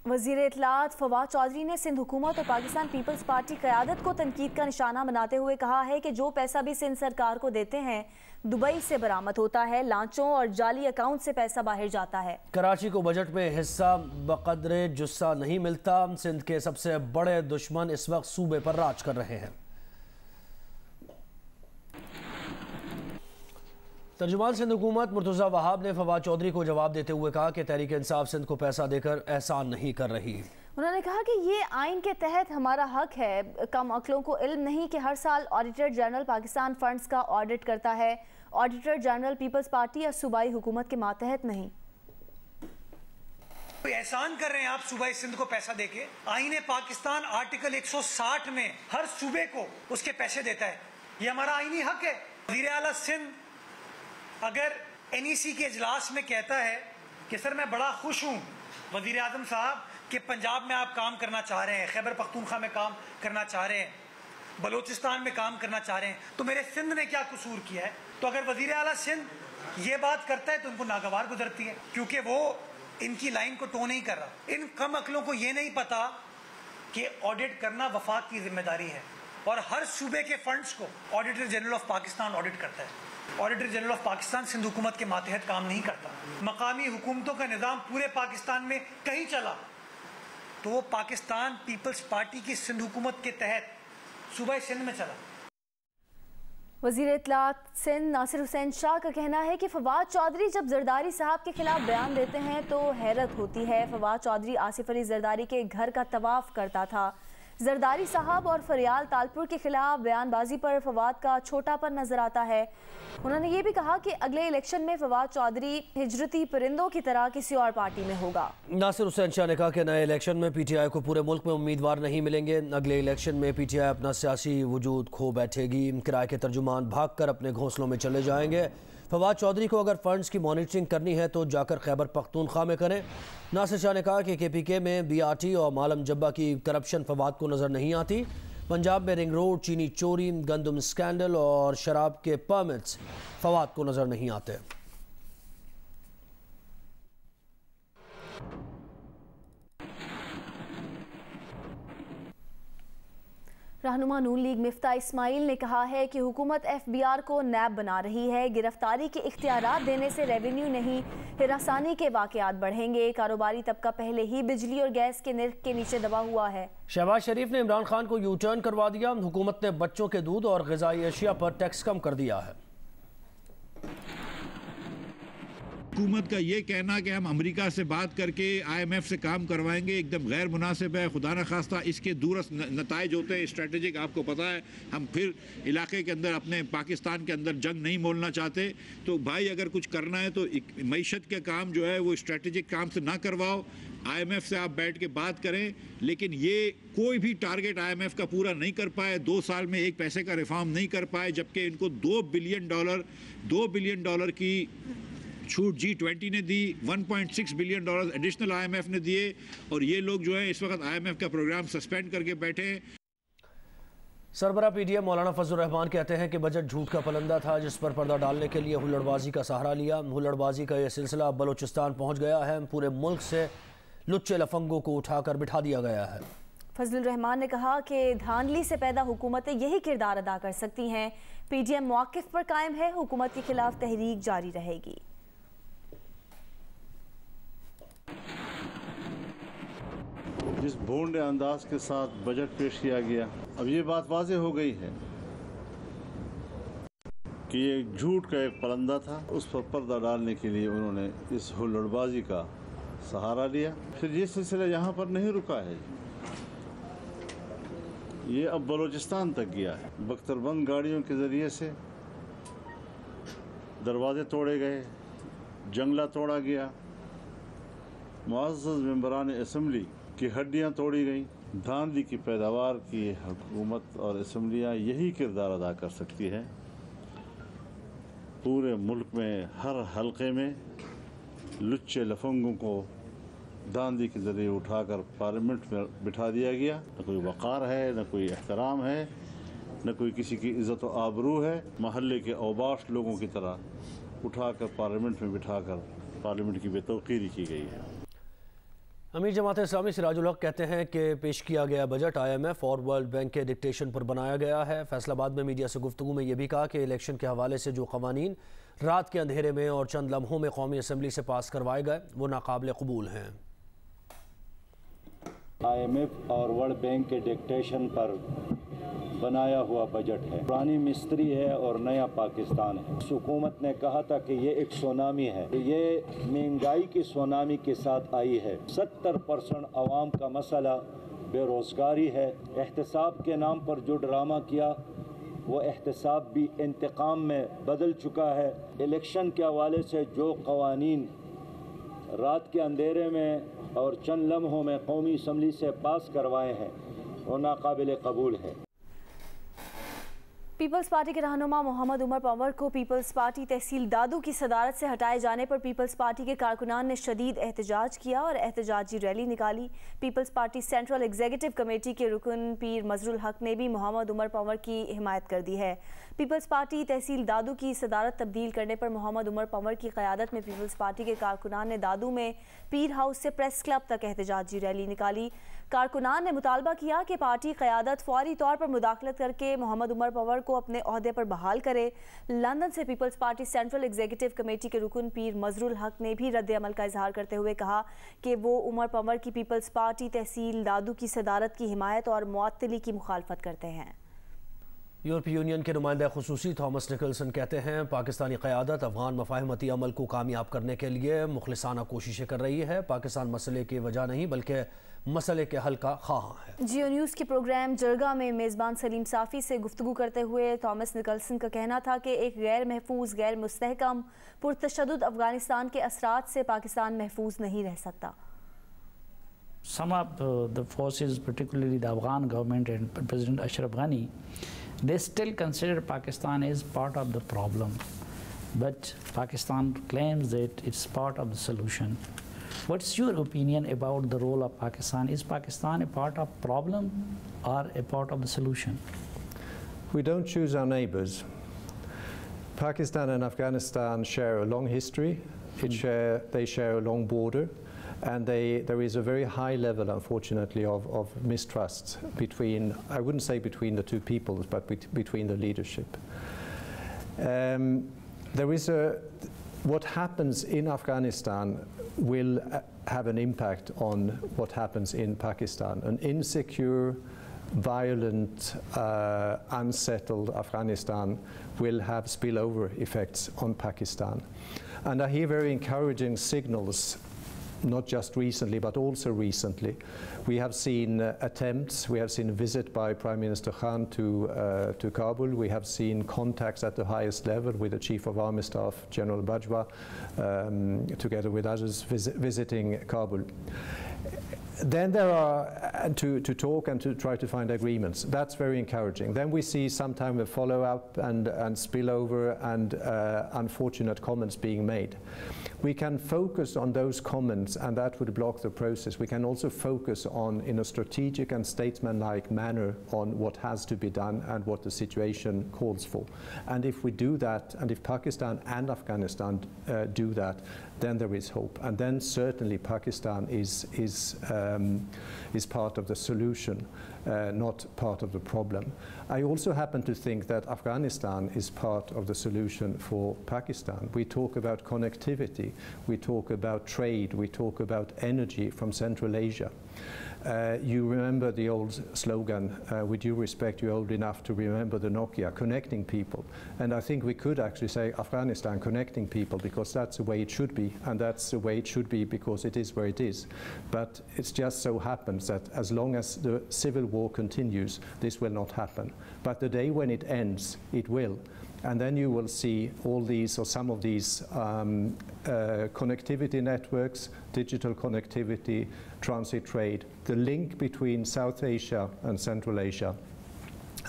वज़ीर इत्तलात फवाद चौधरी ने सिंध हुकूमत और पाकिस्तान पीपल्स पार्टी क़यादत को तनकीद का निशाना बनाते हुए कहा है कि जो पैसा भी सिंध सरकार को देते हैं दुबई से बरामद होता है, लांचों और जाली अकाउंट से पैसा बाहर जाता है। कराची को बजट में हिस्सा बकदरे जुस्सा नहीं मिलता। सिंध के सबसे बड़े दुश्मन इस वक्त सूबे पर राज कर रहे हैं। तर्जुमान सिंध हुकूमत मुर्तज़ा वहाब ने फवाद चौधरी को जवाब देते हुए कहा कि तहरीक इंसाफ सिंध को पैसा देकर एहसान नहीं कर रही। उन्होंने कहा कि ये आइन के तहत हमारा हक है। कम अक्लों को इल्म नहीं कि हर साल ऑडिटर जनरल पाकिस्तान फंड्स का ऑडिट करता है। ऑडिटर जनरल पीपल्स पार्टी या सूबाई हुकूमत के मातहत नहीं। कोई एहसान कर रहे हैं आप सूबाई सिंध को पैसा देके। आईने पाकिस्तान आर्टिकल 160 में हर सूबे को उसके पैसे देता है। ये हमारा आईनी हक है। वज़ीर आला सिंध अगर NEC के इजलास में कहता है कि सर मैं बड़ा खुश हूँ वज़ीर आज़म साहब कि पंजाब में आप काम करना चाह रहे हैं, खैबर पख्तूनख्वा में काम करना चाह रहे हैं, बलोचिस्तान में काम करना चाह रहे हैं, तो मेरे सिंध ने क्या कसूर किया है? तो अगर वज़ीर आला सिंध ये बात करता है तो उनको नागवार गुजरती है, क्योंकि वो इनकी लाइन को टो नहीं कर रहा। इन कम अकलों को ये नहीं पता कि ऑडिट करना वफाक की जिम्मेदारी है और हर सूबे के फंड्स को auditor general of Pakistan audit करता है। Auditor general of Pakistan Sindh हुकूमत के मातहत काम नहीं करता। मकामी हुकूमतों का निज़ाम पूरे पाकिस्तान में कहीं चला तो वो पाकिस्तान पीपल्स पार्टी की सिंध हुकूमत के तहत सूबा सिंध में चला। वज़ीर इत्तलात सिंध नासिर हुसैन शाह का कहना है कि फवाद चौधरी जब जरदारी साहब के खिलाफ बयान देते हैं तो हैरत होती है। फवाद चौधरी आसिफ अली जरदारी के घर का तवाफ करता था। जरदारी साहब और फरियाल तालपुर के खिलाफ बयानबाजी पर फवाद का छोटापन नजर आता है। उन्होंने ये भी कहा कि अगले इलेक्शन में फवाद चौधरी हिजरती परिंदों की तरह किसी और पार्टी में होगा। नासिर हुसैन शाह ने कहा कि नए इलेक्शन में PTI को पूरे मुल्क में उम्मीदवार नहीं मिलेंगे। अगले इलेक्शन में PTI अपना सियासी वजूद खो बैठेगी। किराए के तर्जुमान भाग कर अपने घोंसलों में चले जाएंगे। फवाद चौधरी को अगर फंड्स की मॉनिटरिंग करनी है तो जाकर खैबर पख्तूनख्वा में करें। नासिर शाह ने कहा कि KPK में BRT और मालम जब्बा की करप्शन फवाद को नज़र नहीं आती। पंजाब में रिंग रोड, चीनी चोरी, गंदम स्कैंडल और शराब के परमिट्स फवाद को नज़र नहीं आते। रहनुमा नून लीग मिफ्ता इस्माइल ने कहा है कि हुकूमत FBR को नैब बना रही है। गिरफ्तारी के इख्तियारात देने से रेवेन्यू नहीं हिरासानी के वाक़यात बढ़ेंगे। कारोबारी तबका पहले ही बिजली और गैस के निर्ख के नीचे दबा हुआ है। शहबाज शरीफ ने इमरान खान को यू टर्न करवा दिया। हुकूमत ने बच्चों के दूध और ग़िज़ाई अशिया पर टैक्स कम कर दिया है। हुकूमत का ये कहना कि हम अमेरिका से बात करके IMF से काम करवाएंगे एकदम गैर मुनासिब है। खुदा न खास्ता इसके दूरस्त नताइज होते हैं स्ट्रेटेजिक। आपको पता है हम फिर इलाके के अंदर अपने पाकिस्तान के अंदर जंग नहीं मोलना चाहते। तो भाई अगर कुछ करना है तो मईशत के काम जो है वो स्ट्रेटेजिक काम से ना करवाओ। IMF से आप बैठ के बात करें, लेकिन ये कोई भी टारगेट IMF का पूरा नहीं कर पाए। 2 साल में एक पैसे का रिफॉर्म नहीं कर पाए, जबकि इनको $2 बिलियन की छूट G20 ने दी, $1.6 बिलियन एडिशनल IMF ने दिए और ये लोग जो है इस वक्त IMF का प्रोग्राम सस्पेंड करके बैठे हैं। सरबरा PDM मौलाना फजल रहमान कहते हैं कि बजट झूठ का पलंदा था जिस पर पर्दा डालने के लिए हुल्लड़बाजी का सहारा लिया। हुल्लड़बाजी का यह सिलसिला बलोचिस्तान पहुँच गया है। पूरे मुल्क से लुच्चे लफंगों को उठाकर बिठा दिया गया है। फजल रहमान ने कहा कि धांधली से पैदा हुकूमतें यही किरदार अदा कर सकती हैं। PDM मौक़िफ़ पर कायम है। हुकूमत के खिलाफ तहरीक जारी रहेगी। जिस भोंडे अंदाज के साथ बजट पेश किया गया, अब ये बात वाज़ेह हो गई है कि ये झूठ का एक पलंदा था। उस पर पर्दा डालने के लिए उन्होंने इस हुल्लड़बाजी का सहारा लिया। फिर ये सिलसिला यहाँ पर नहीं रुका है, ये अब बलोचिस्तान तक गया है। बख्तरबंद गाड़ियों के ज़रिए से दरवाजे तोड़े गए, जंगला तोड़ा गया, मुअज़्ज़ज़ मेंबरान असम्बली की हड्डियाँ तोड़ी गई। धांधली की पैदावार की हुकूमत और असम्बलियाँ यही किरदार अदा कर सकती है। पूरे मुल्क में हर हलके में लुच्चे लफंगों को धांधली के ज़रिए उठाकर पार्लियामेंट में बिठा दिया गया। न कोई वक़ार है, न कोई एहतराम है, न कोई किसी की इज़्ज़त व आबरू है। महल्ले के औबाश लोगों की तरह उठाकर पार्लियामेंट में बिठाकर पार्लियामेंट की बेतौकीरी की गई है। अमीर जमात इस्लामी सिराजुल हक कहते हैं कि पेश किया गया बजट IMF और वर्ल्ड बैंक के डिक्टेशन पर बनाया गया है। फैसलाबाद में मीडिया से गुफ्तगू में यह भी कहा कि इलेक्शन के हवाले से जो कवानीन रात के अंधेरे में और चंद लम्हों में कौमी असम्बली से पास करवाए गए वो नाकाबिल कबूल हैं। IMF और वर्ल्ड बैंक के डिक्टेशन पर बनाया हुआ बजट है। पुरानी मिस्त्री है और नया पाकिस्तान है। हुकूमत ने कहा था कि ये एक सुनामी है, ये महंगाई की सुनामी के साथ आई है। 70% आवाम का मसला बेरोज़गारी है। एहतसाब के नाम पर जो ड्रामा किया वो एहतसाब भी इंतकाम में बदल चुका है। इलेक्शन के हवाले से जो कवानीन रात के अंधेरे में और चंद लम्हों में कौमी असम्बली से पास करवाए हैं वो नाकाबिल कबूल है। पीपल्स पार्टी के रहनुमा मोहम्मद उमर पंवर को पीपल्स पार्टी तहसील दादू की सदारत से हटाए जाने पर पीपल्स पार्टी के कारकुनान ने शदीद एहतजाज किया और एहतजाजी रैली निकाली। Peoples Party central executive committee के रुकन पीर मजरुल हक ने भी मोहम्मद उमर पंवर की हिमायत कर दी है। पीपल्स पार्टी तहसील दादू की सदारत तब्दील करने पर मोहम्मद उमर पंवर की क़यादत में पीपल्स पार्टी के कारकुनान ने दादू में पीर हाउस से प्रेस क्लब तक एहतजाजी रैली निकाली। कारकुनान ने मुतालबा किया कि पार्टी क़यादत फौरी तौर पर मुदाखलत करके मोहम्मद उमर पंवर को अपने ओहदे पर बहाल करे। लंदन से Peoples Party central executive committee के रुकन पीर मजरुल हक ने भी रद्द अमल का इजहार करते हुए कहा कि वो उमर पंवर की पीपल्स पार्टी तहसील दादू की सदारत की हिमायत और मुअत्तली की मुखालफत करते हैं। यूरोपीय यूनियन के नुमाइंदा खुसूसी थॉमस निकलसन कहते हैं पाकिस्तानी क़यादत अफगान मफाहमती अमल को कामयाब करने के लिए मुखलिसाना कोशिशें कर रही है। पाकिस्तान मसले की वजह नहीं बल्कि मसले के हल का ख्वाह है। जियो न्यूज़ के प्रोग्राम जरगा में मेज़बान सलीम साफ़ी से गुफ्तगू करते हुए थॉमस निकलसन का कहना था कि एक गैर महफूज गैर मुस्तहकम पुरतशद्दुद अफगानिस्तान के असरात से पाकिस्तान महफूज नहीं रह सकता। Some of the forces, particularly the Afghan government and President Ashraf Ghani, they still consider Pakistan as part of the problem, but Pakistan claims that it's part of the solution. What's your opinion about the role of Pakistan? Is Pakistan a part of problem or a part of the solution? We don't choose our neighbors. Pakistan and Afghanistan share a long history. They share a long border. And there is a very high level, unfortunately, of mistrust between, I wouldn't say between the two peoples, but between the leadership. What happens in Afghanistan will have an impact on what happens in Pakistan. An insecure, violent, unsettled Afghanistan will have spillover effects on Pakistan. And I hear very encouraging signals, not just recently, but also recently. We have seen attempts, we have seen a visit by Prime Minister Khan to Kabul. We have seen contacts at the highest level with the Chief of Army Staff, General Bajwa, together with others visiting Kabul. Then there are to talk and to try to find agreements. That's very encouraging. Then we see sometimes a follow-up and spillover and unfortunate comments being made. We can focus on those comments and that would block the process. We can also focus on, in a strategic and statesmanlike manner, on what has to be done and what the situation calls for. And if we do that, and if Pakistan and Afghanistan do that, then there is hope. And then certainly Pakistan is part of the solution, not part of the problem. I also happen to think that Afghanistan is part of the solution for Pakistan. We talk about connectivity, we talk about trade, we talk about energy from Central Asia. You remember the old slogan, with due respect, you're old enough to remember the Nokia, connecting people. And I think we could actually say Afghanistan connecting people, because that's the way it should be, and that's the way it should be because it is where it is. But it just so happens that as long as the civil war continues, this will not happen. But the day when it ends, it will. And then you will see all these, or some of these, connectivity networks, digital connectivity, transit trade, the link between South Asia and Central Asia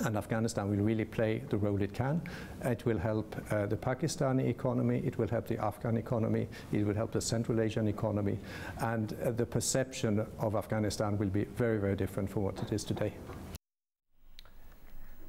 and Afghanistan will really play the role it can. It will help the Pakistani economy, it will help the Afghan economy, it will help the Central Asian economy, and the perception of Afghanistan will be very, very different from what it is today.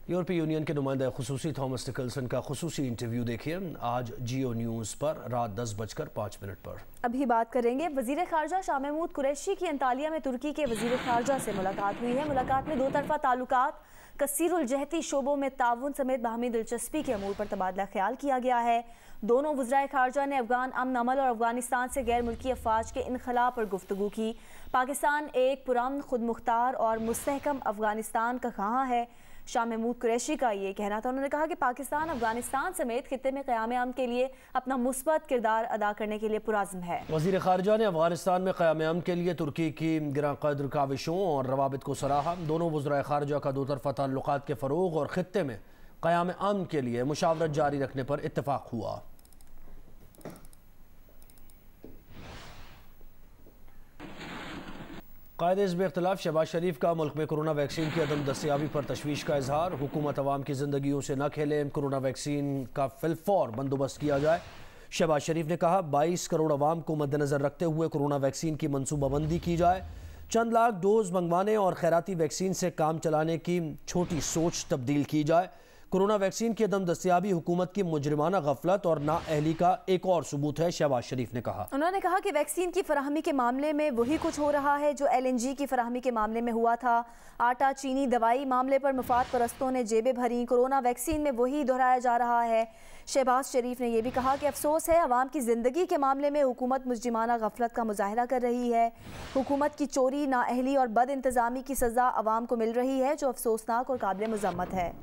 यूरोपीय union के नुमाइंदा खुसूसी Thomas Nicholson का खुसूसी interview देखिए आज जियो news पर रात 10:05 पर। अभी बात करेंगे वजीर खारजा शाह महमूद कुरैशी की अंतालिया में तुर्की के वजीर खारजा से मुलाकात हुई है। मुलाकात में दो तरफा ताल्लुकात, कसीरुल जहती शोबों में ताउन समेत बाहमी दिलचस्पी के अमूर पर तबादला ख्याल किया गया है। दोनों वज़राए खारजा ने अफगान अमन अमल और अफगानिस्तान से गैर मुल्की अफवाज के इनखला पर गुफ्तगू की। पाकिस्तान एक पुरअमन, खुद मुख्तार और मुस्तहकम अफगानिस्तान का ख़्वाह है। शाह महमूद कुरैशी का ये कहना था। उन्होंने कहा कि पाकिस्तान अफगानिस्तान समेत खित्ते में क़याम-ए-अमन के लिए अपना मुस्बत किरदार अदा करने के लिए पुरज़्म है। वज़ीर ख़ारजा ने अफगानिस्तान में क़याम-ए-अमन के लिए तुर्की की गिरांकद्र काविशों और रवाबित को सराहा। दोनों वज़राए ख़ारजा का दो तरफ़ा ताल्लुकात के फ़रोग़ और खित्ते में क़याम-ए-अमन के लिए मुशावरत जारी रखने पर इत्तफ़ाक़ हुआ। कायदे हिज़्ब इख्तिलाफ शहबाज शरीफ का मुल्क में कोरोना वैक्सीन की अदम दस्तयाबी पर तशवीश का इजहार। हुकूमत अवाम की ज़िंदगियों से न खेले, कोरोना वैक्सीन का फिलफौर बंदोबस्त किया जाए। शहबाज शरीफ ने कहा 22 करोड़ अवाम को मद्देनज़र रखते हुए कोरोना वैक्सीन की मनसूबाबंदी की जाए। चंद लाख डोज मंगवाने और खैराती वैक्सीन से काम चलाने की छोटी सोच तब्दील की जाए। कोरोना वैक्सीन की अदम दस्तयाबी हुकूमत की मुजरिमाना गफलत और नाअहली का एक और सबूत है, शहबाज शरीफ ने कहा। उन्होंने कहा कि वैक्सीन की फराहमी के मामले में वही कुछ हो रहा है जो LNG की फराहमी के मामले में हुआ था। आटा, चीनी, दवाई मामले पर मुफाद परस्तों ने जेबें भरी, कोरोना वैक्सीन में वही दोहराया जा रहा है। शहबाज शरीफ ने यह भी कहा कि अफसोस है अवाम की ज़िंदगी के मामले में हुकूमत मुजरिमाना गफलत का मुजाहरा कर रही है। हुकूमत की चोरी, नाअहली और बद इंतज़ामी की सज़ा अवाम को मिल रही है जो अफसोसनाक और काबिल मज़म्मत है।